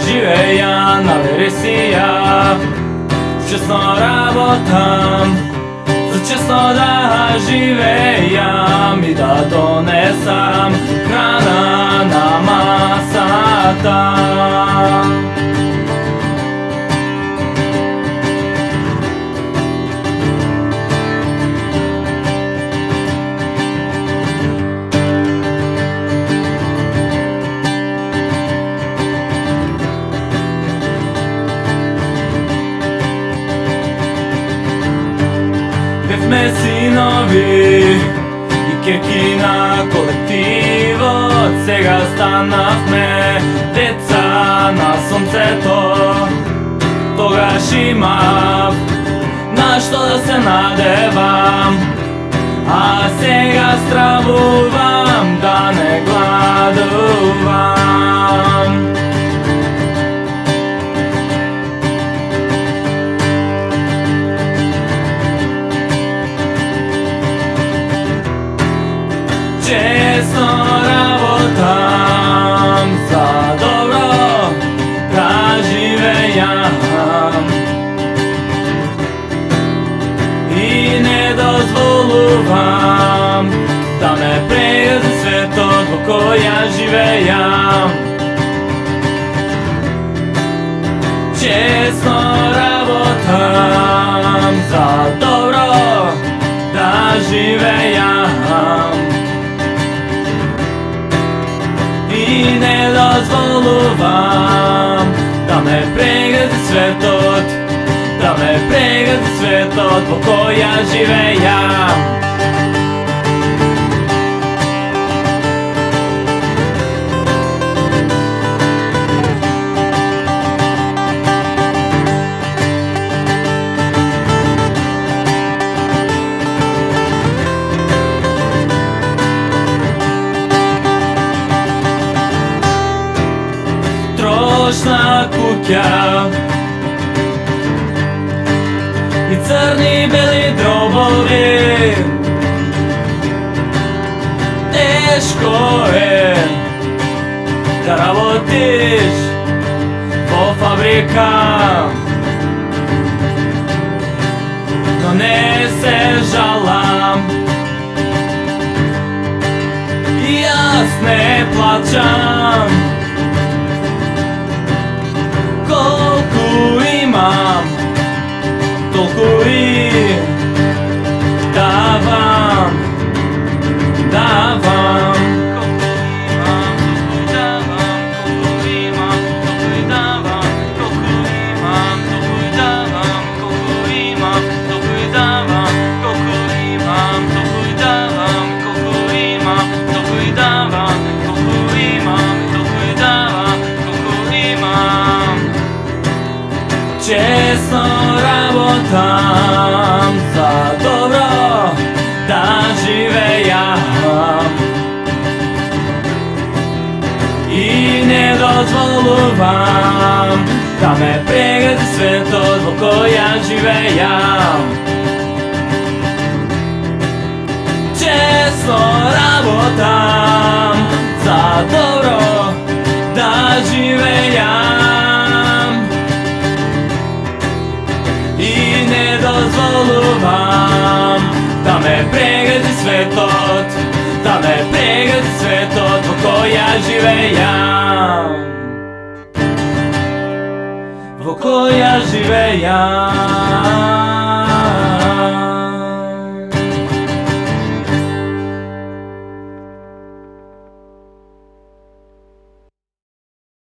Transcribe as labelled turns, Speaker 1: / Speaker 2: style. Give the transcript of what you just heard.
Speaker 1: живејан на вересија. Честно работам, за честно да живејам и да донесам храна на масата. Бевме синови и кеки на колективот, сега станавме деца на сонцето. Тогаш имав на што да се надевам, а сега стравувам да не гладувам. Честно работам за добро да живејам и не дозволувам да ме прегази светот во кој ја живејам. Честно работам за добро да живејам и не дозволувам да ме прегази светот, да ме прегази светот во кој ја живејам. Трошна куќа и црни бели дробови, тешко е да работиш во фабрика, но не се жалам и јас не плачам. Колку имам, толку и давам, давам. Колку имам, толку и давам, колку имам, толку и давам, колку имам, толку и давам, колку имам, толку и давам, колку имам, толку и давам, колку имам, толку и давам, колку имам. Честно работам за добро да живејам и не дозволувам да ме прегази светот во кој ја живејам. Честно работам за добро да живејам и не дозволувам да ме прегази светот, да ме прегази светот во кој ја живејам, во кој ја живејам.